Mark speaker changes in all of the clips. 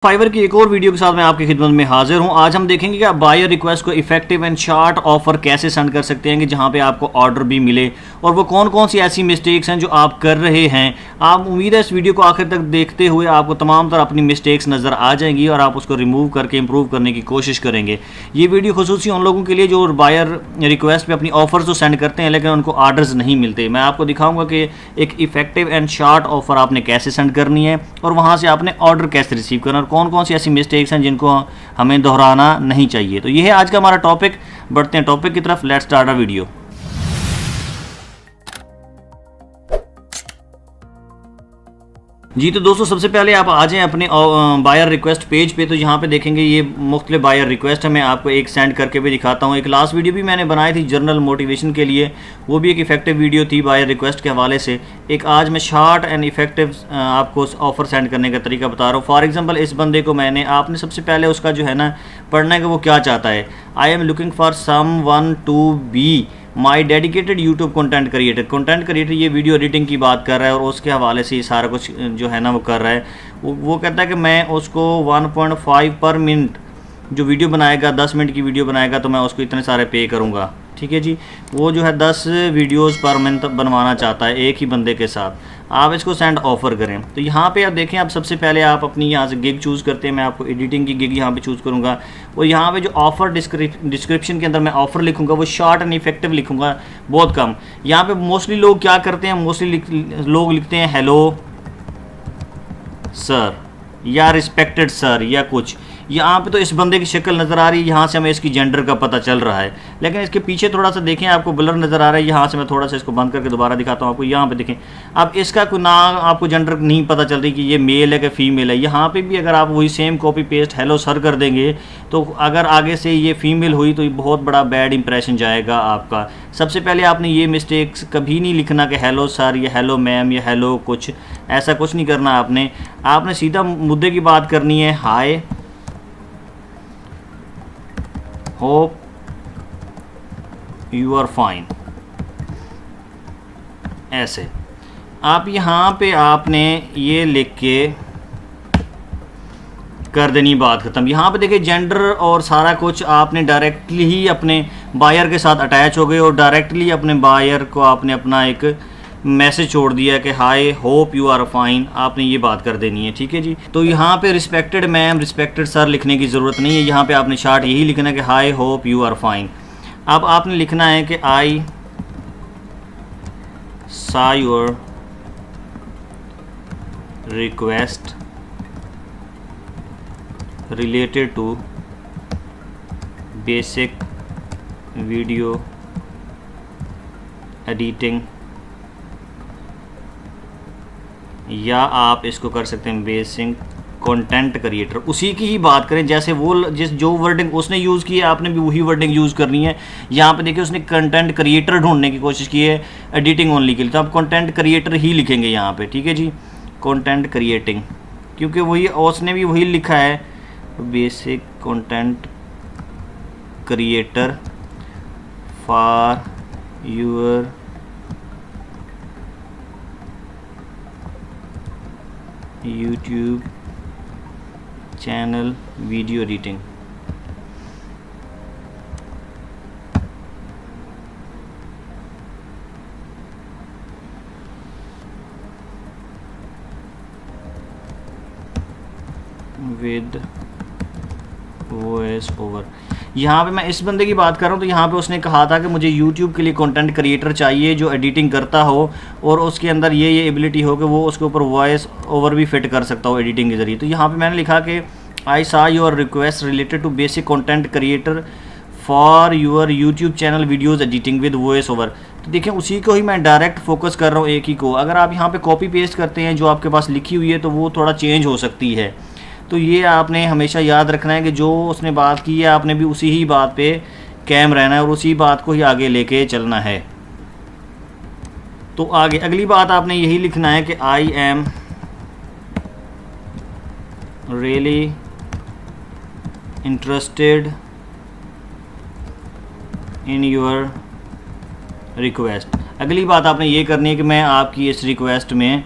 Speaker 1: Fibre की एक और वीडियो के साथ मैं आपकी खिदमत में हाजिर हूं। आज हम देखेंगे कि आप बायर रिक्वेस्ट को इफेक्टिव एंड शॉर्ट ऑफर कैसे सेंड कर सकते हैं कि जहां पे आपको ऑर्डर भी मिले, और वो कौन कौन सी ऐसी मिस्टेक्स हैं जो आप कर रहे हैं। आप उम्मीद है इस वीडियो को आखिर तक देखते हुए आपको तमाम तरह अपनी मिस्टेक्स नज़र आ जाएंगी और आप उसको रिमूव करके इम्प्रूव करने की कोशिश करेंगे। ये वीडियो खुसूसी उन लोगों के लिए जो बायर रिक्वेस्ट पे अपनी ऑफर्स तो सेंड करते हैं लेकिन उनको ऑर्डर्स नहीं मिलते। मैं आपको दिखाऊंगा कि एक इफेक्टिव एंड शॉर्ट ऑफर आपने कैसे सेंड करनी है और वहाँ से आपने ऑर्डर कैसे रिसीव करना और कौन कौन सी ऐसी मिस्टेक्स हैं जिनको हमें दोहराना नहीं चाहिए। तो ये है आज का हमारा टॉपिक। बढ़ते हैं टॉपिक की तरफ। Let's start a video. जी तो दोस्तों, सबसे पहले आप आ जाएं अपने बायर रिक्वेस्ट पेज पे। तो यहाँ पे देखेंगे ये मुख्तलिफ बायर रिक्वेस्ट है। मैं आपको एक सेंड करके भी दिखाता हूँ। एक लास्ट वीडियो भी मैंने बनाई थी जर्नल मोटिवेशन के लिए, वो भी एक इफेक्टिव वीडियो थी बायर रिक्वेस्ट के हवाले से। एक आज मैं शॉर्ट एंड इफेक्टिव आपको ऑफ़र सेंड करने का तरीका बता रहा हूँ। फॉर एग्जाम्पल, इस बंदे को आपने सबसे पहले उसका जो है ना पढ़ना है कि वो क्या चाहता है। I am looking for someone to be my dedicated YouTube content creator ये वीडियो एडिटिंग की बात कर रहा है और उसके हवाले से ये सारा कुछ जो है ना वो कर रहा है। वो कहता है कि मैं उसको 1.5 पर मिनट जो वीडियो बनाएगा, 10 मिनट की वीडियो बनाएगा तो मैं उसको इतने सारे पे करूँगा। ठीक है जी। वो जो है 10 वीडियोस पर मंथ बनवाना चाहता है एक ही बंदे के साथ। आप इसको सेंड ऑफ़र करें। तो यहाँ पे आप देखें, आप सबसे पहले आप अपनी यहाँ से गिग चूज़ करते हैं। मैं आपको एडिटिंग की गिग यहाँ पे चूज़ करूँगा और यहाँ पे जो ऑफ़र डिस्क्रिप्शन के अंदर मैं ऑफ़र लिखूँगा वो शॉर्ट एंड इफेक्टिव लिखूँगा, बहुत कम। यहाँ पे मोस्टली लोग क्या करते हैं, लोग लिखते हैं हेलो सर या रिस्पेक्टेड सर या कुछ। यहाँ पे तो इस बंदे की शक्ल नज़र आ रही है, यहाँ से हमें इसकी जेंडर का पता चल रहा है, लेकिन इसके पीछे थोड़ा सा देखें आपको ब्लर नज़र आ रहा है। यहाँ से मैं थोड़ा सा इसको बंद करके दोबारा दिखाता हूँ आपको। यहाँ पे देखें, अब इसका कोई नाम आपको जेंडर नहीं पता चल रही कि ये मेल है कि फीमेल है। यहाँ पे भी अगर आप वही same copy paste hello sir कर देंगे तो अगर आगे से ये फीमेल हुई तो ये बहुत बड़ा बैड इंप्रेशन जाएगा आपका। सबसे पहले आपने ये मिस्टेक्स कभी नहीं लिखना कि हेलो सर या हेलो मैम या हेलो कुछ, ऐसा कुछ नहीं करना। आपने सीधा मुद्दे की बात करनी है। हाय होप यू आर फाइन, ऐसे आप यहाँ पे आपने ये लिख के कर देनी बात ख़त्म। यहाँ पे देखिए जेंडर और सारा कुछ आपने डायरेक्टली ही अपने बायर के साथ अटैच हो गए और डायरेक्टली अपने बायर को आपने अपना एक मैसेज छोड़ दिया कि हाय होप यू आर फाइन। आपने ये बात कर देनी है। ठीक है जी। तो यहाँ पे रिस्पेक्टेड मैम रिस्पेक्टेड सर लिखने की ज़रूरत नहीं है। यहाँ पे आपने शॉर्ट यही लिखना है कि हाय होप यू आर फाइन। अब आपने लिखना है कि आई saw your request related to basic video editing, या आप इसको कर सकते हैं बेसिक कंटेंट क्रिएटर। उसी की ही बात करें, जैसे वो जो वर्डिंग उसने यूज़ की है आपने भी वही वर्डिंग यूज़ करनी है। यहाँ पे देखिए उसने कंटेंट क्रिएटर ढूंढने की कोशिश की है एडिटिंग ओनली के लिए, तो आप कंटेंट क्रिएटर ही लिखेंगे यहाँ पे। ठीक है जी, कंटेंट क्रिएटिंग, क्योंकि वही उसने भी वही लिखा है basic content creator for your YouTube channel video editing. With voice over. यहाँ पे मैं इस बंदे की बात कर रहा हूँ। तो यहाँ पे उसने कहा था कि मुझे YouTube के लिए कंटेंट क्रिएटर चाहिए जो एडिटिंग करता हो और उसके अंदर ये एबिलिटी हो कि वो उसके ऊपर वॉइस ओवर भी फिट कर सकता हो एडिटिंग के ज़रिए। तो यहाँ पे मैंने लिखा कि I saw your request related to basic content creator for your YouTube channel videos editing with voice over. तो देखें उसी को ही मैं डायरेक्ट फोकस कर रहा हूँ, एक ही को। अगर आप यहाँ पर कॉपी पेस्ट करते हैं जो आपके पास लिखी हुई है तो वो थोड़ा चेंज हो सकती है। तो ये आपने हमेशा याद रखना है कि जो उसने बात की है आपने भी उसी ही बात पे कायम रहना है और उसी बात को ही आगे लेके चलना है। तो आगे अगली बात आपने यही लिखना है कि I am really interested in your request. अगली बात आपने ये करनी है कि मैं आपकी इस रिक्वेस्ट में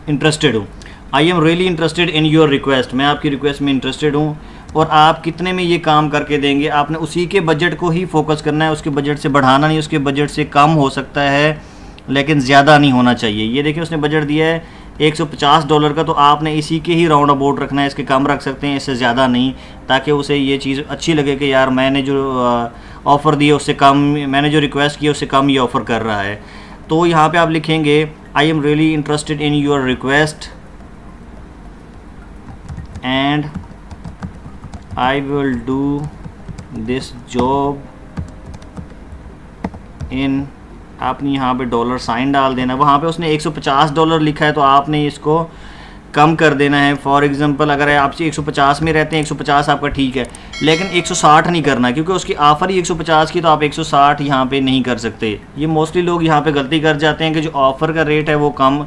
Speaker 1: इंटरेस्टेड हूँ। I am really interested in your request, मैं आपकी रिक्वेस्ट में इंटरेस्टेड हूँ। और आप कितने में ये काम करके देंगे, आपने उसी के बजट को ही फोकस करना है, उसके बजट से बढ़ाना नहीं, उसके बजट से कम हो सकता है लेकिन ज़्यादा नहीं होना चाहिए। ये देखिए उसने बजट दिया है $150 का, तो आपने इसी के ही राउंड अबाउट रखना है, इसके कम रख सकते हैं, इससे ज़्यादा नहीं, ताकि उसे ये चीज़ अच्छी लगे कि यार मैंने जो ऑफ़र दिया उससे कम, मैंने जो रिक्वेस्ट किया उससे कम ये ऑफ़र कर रहा है। तो यहाँ पे आप लिखेंगे I am really interested in your request and I will do this job in, आपने यहाँ पे $साइन डाल देना। वहाँ पे उसने $150 लिखा है, तो आपने इसको कम कर देना है। फॉर एग्जांपल अगर आप 150 में रहते हैं, 150 आपका ठीक है, लेकिन 160 नहीं करना, क्योंकि उसकी ऑफ़र ही 150 की, तो आप 160 यहाँ पे नहीं कर सकते। ये मोस्टली लोग यहाँ पे गलती कर जाते हैं कि जो ऑफ़र का रेट है वो कम,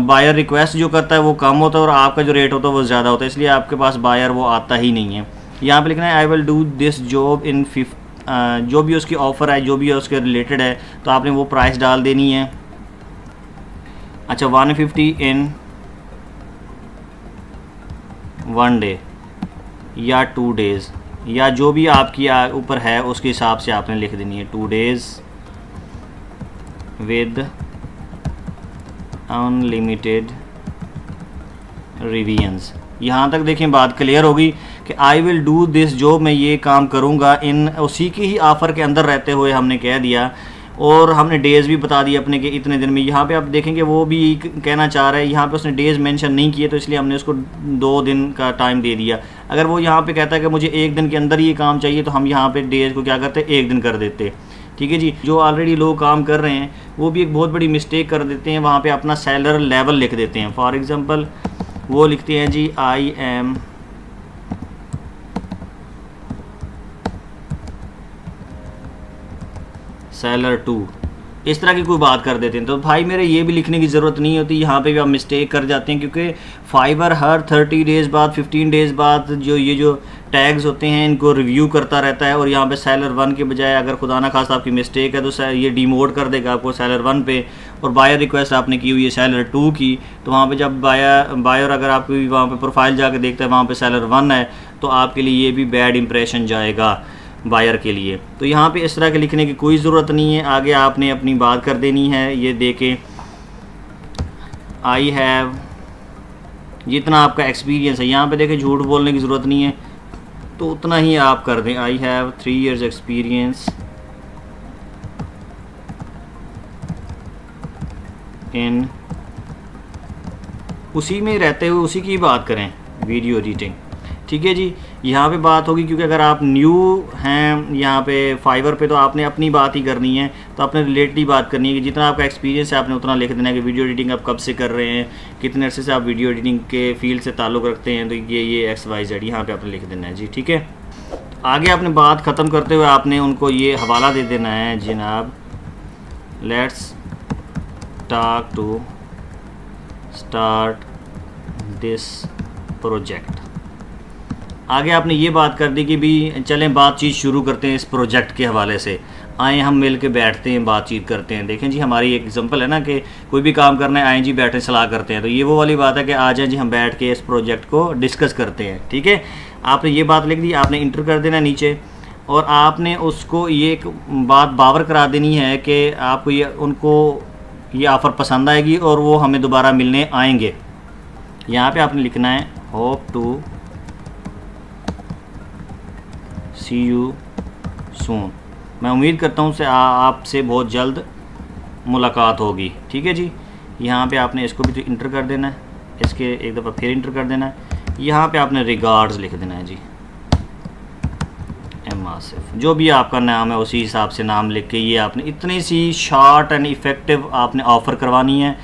Speaker 1: बायर रिक्वेस्ट जो करता है वो कम होता है और आपका जो रेट होता है वो ज़्यादा होता है, इसलिए आपके पास बायर वो आता ही नहीं है। यहाँ पर लिखना है I will do this job in 50, जो भी उसकी ऑफ़र है, जो भी है उसके रिलेटेड है, तो आपने वो प्राइस डाल देनी है। अच्छा 150 इन 1 डे या 2 डेज़, या जो भी आपकी ऊपर है उसके हिसाब से आपने लिख देनी है 2 डेज़ विद अनलिमिटेड रिवीजन्स। यहाँ तक देखें बात क्लियर होगी कि I will do this job, मैं ये काम करूँगा इन, उसी की ही ऑफ़र के अंदर रहते हुए हमने कह दिया, और हमने डेज़ भी बता दिए अपने के इतने दिन में। यहाँ पे आप देखेंगे वो भी कहना चाह रहा है, यहाँ पे उसने डेज़ मेंशन नहीं किए, तो इसलिए हमने उसको 2 दिन का टाइम दे दिया। अगर वो यहाँ पे कहता है कि मुझे 1 दिन के अंदर ये काम चाहिए, तो हम यहाँ पे डेज़ को क्या करते 1 दिन कर देते। ठीक है जी। जो ऑलरेडी लोग काम कर रहे हैं वो भी एक बहुत बड़ी मिस्टेक कर देते हैं, वहाँ पर अपना सैलर लेवल लिख देते हैं। फॉर एग्ज़ाम्पल वो लिखते हैं जी आई एम सेलर 2, इस तरह की कोई बात कर देते हैं। तो भाई मेरे ये भी लिखने की ज़रूरत नहीं होती, यहाँ पे भी आप मिस्टेक कर जाते हैं, क्योंकि फाइवर हर 30 डेज़ बाद, 15 डेज़ बाद जो ये जो टैग्स होते हैं इनको रिव्यू करता रहता है, और यहाँ पे सेलर 1 के बजाय अगर खुदा ना खास्ता आपकी मिस्टेक है तो ये डिमोट कर देगा आपको सेलर 1 पे, और बायर रिक्वेस्ट आपने की हुई है सेलर 2 की, तो वहाँ पे जब बायर अगर आपकी वहाँ पे प्रोफाइल जाके देखता है वहाँ पे सेलर 1 है, तो आपके लिए ये भी बैड इंप्रेशन जाएगा बायर के लिए। तो यहाँ पे इस तरह के लिखने की कोई ज़रूरत नहीं है, आगे आपने अपनी बात कर देनी है। ये देखें आई हैव, जितना आपका एक्सपीरियंस है, यहाँ पे देखें झूठ बोलने की ज़रूरत नहीं है, तो उतना ही आप कर दें। I have 3 years experience in, उसी में रहते हुए उसी की बात करें, वीडियो एडिटिंग। ठीक है जी। यहाँ पे बात होगी, क्योंकि अगर आप न्यू हैं यहाँ पे फाइवर पे, तो आपने अपनी बात ही करनी है, तो आपने रिलेटेड बात करनी है कि जितना आपका एक्सपीरियंस है आपने उतना लिख देना है कि वीडियो एडिटिंग आप कब से कर रहे हैं, कितने अरसे से आप वीडियो एडिटिंग के फील्ड से ताल्लुक़ रखते हैं, तो ये XYZ यहाँ पे आपने लिख देना है जी। ठीक है। आगे आपने बात ख़त्म करते हुए आपने उनको ये हवाला दे देना है, जनाब let's talk to start this project. आगे आपने ये बात कर दी कि भी चलें बातचीत शुरू करते हैं इस प्रोजेक्ट के हवाले से, आए हम मिल के बैठते हैं बातचीत करते हैं। देखें जी हमारी एक एग्जांपल है ना कि कोई भी काम करना है, आए जी बैठे सलाह करते हैं, तो ये वो वाली बात है कि आ जाए जी हम बैठ के इस प्रोजेक्ट को डिस्कस करते हैं। ठीक है। आपने ये बात लिख दी, आपने इंटर कर देना नीचे, और आपने उसको ये एक बात बावर करा देनी है कि आपको ये उनको ये ऑफ़र पसंद आएगी और वो हमें दोबारा मिलने आएंगे। यहाँ पे आपने लिखना है hope to see you soon, मैं उम्मीद करता हूँ से आपसे बहुत जल्द मुलाकात होगी। ठीक है जी। यहाँ पे आपने इसको भी तो इंटर कर देना है, इसके एक दफ़ा फिर इंटर कर देना है। यहाँ पे आपने रिगार्ड्स लिख देना है जी, एम आसिफ, जो भी आपका नाम है उसी हिसाब से नाम लिख के ये आपने इतनी सी शॉर्ट एंड इफ़ेक्टिव आपने ऑफ़र करवानी है।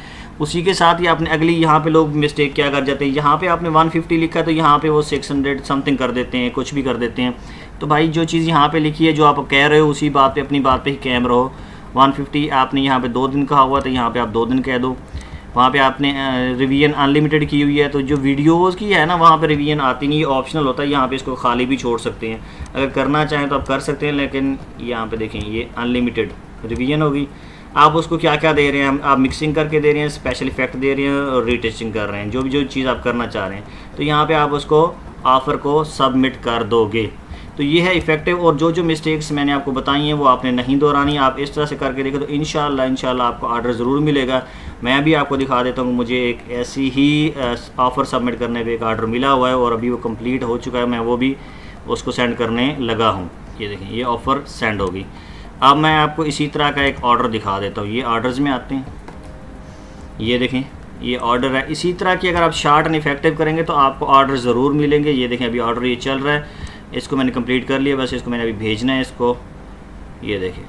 Speaker 1: उसी के साथ ही आपने अगली, यहाँ पे लोग मिस्टेक क्या कर जाते हैं, यहाँ पे आपने 150 लिखा है तो यहाँ पे वो 600 समथिंग कर देते हैं, कुछ भी कर देते हैं। तो भाई जो चीज़ यहाँ पे लिखी है, जो आप कह रहे हो उसी बात पे, अपनी बात पे ही कायम रहो। 150 आपने यहाँ पे 2 दिन कहा हुआ, तो यहाँ पे आप 2 दिन कह दो। वहाँ पे आपने रिवीजन अनलिमिटेड की हुई है, तो जो वीडियोस की है ना वहाँ पे रिवीजन आती नहीं, ऑप्शनल होता है। यहाँ पे इसको खाली भी छोड़ सकते हैं, अगर करना चाहें तो आप कर सकते हैं, लेकिन यहाँ पे देखें ये अनलिमिटेड रिवीजन होगी। आप उसको क्या क्या दे रहे हैं, आप मिक्सिंग करके दे रहे हैं, स्पेशल इफेक्ट दे रहे हैं और रीटेस्टिंग कर रहे हैं, जो चीज़ आप करना चाह रहे हैं, तो यहाँ पे आप उसको ऑफ़र को सबमिट कर दोगे। तो ये है इफ़ेक्टिव। और जो मिस्टेक्स मैंने आपको बताई हैं वो आपने नहीं दोहरानी, आप इस तरह से करके देखें तो इंशाल्लाह आपको ऑर्डर ज़रूर मिलेगा। मैं भी आपको दिखा देता हूँ, मुझे एक ऐसी ही ऑफ़र सबमिट करने पे एक ऑर्डर मिला हुआ है और अभी वो कंप्लीट हो चुका है, मैं वो भी उसको सेंड करने लगा हूँ। ये देखें, ये ऑफ़र सेंड होगी। अब मैं आपको इसी तरह का एक ऑर्डर दिखा देता हूँ। ये ऑर्डर्स में आते हैं, ये देखें ये ऑर्डर है। इसी तरह की अगर आप शॉर्ट एंड इफेक्टिव करेंगे तो आपको ऑर्डर ज़रूर मिलेंगे। ये देखें अभी ऑर्डर ये चल रहा है, इसको मैंने कंप्लीट कर लिया, बस इसको मैंने अभी भेजना है इसको। ये देखें,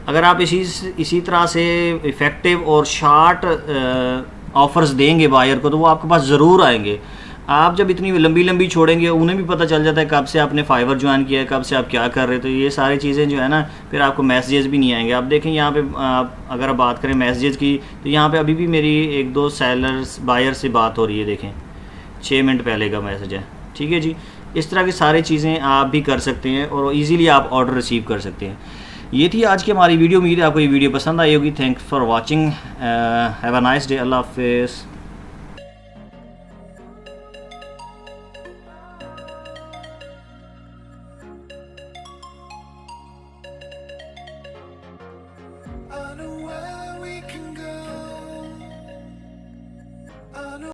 Speaker 1: अगर आप इसी तरह से इफ़ेक्टिव और शॉर्ट ऑफ़र्स देंगे बायर को तो वो आपके पास ज़रूर आएंगे। आप जब इतनी लंबी छोड़ेंगे उन्हें भी पता चल जाता है कब से आपने फाइवर ज्वाइन किया है, कब से आप क्या कर रहे हो, तो ये सारी चीज़ें जो है ना फिर आपको मैसेजेस भी नहीं आएंगे। आप देखें यहाँ पे अगर आप बात करें मैसेजेस की तो यहाँ पे अभी भी मेरी 1-2 सेलर्स बायर से बात हो रही है, देखें 6 मिनट पहले का मैसेज है। ठीक है जी, इस तरह की सारी चीज़ें आप भी कर सकते हैं और ईज़िली आप ऑर्डर रिसीव कर सकते हैं। ये थी आज की हमारी वीडियो। उम्मीद है आपको ये वीडियो पसंद आई होगी। Thanks for watching, have a nice day, अल्लाह हाफिज़।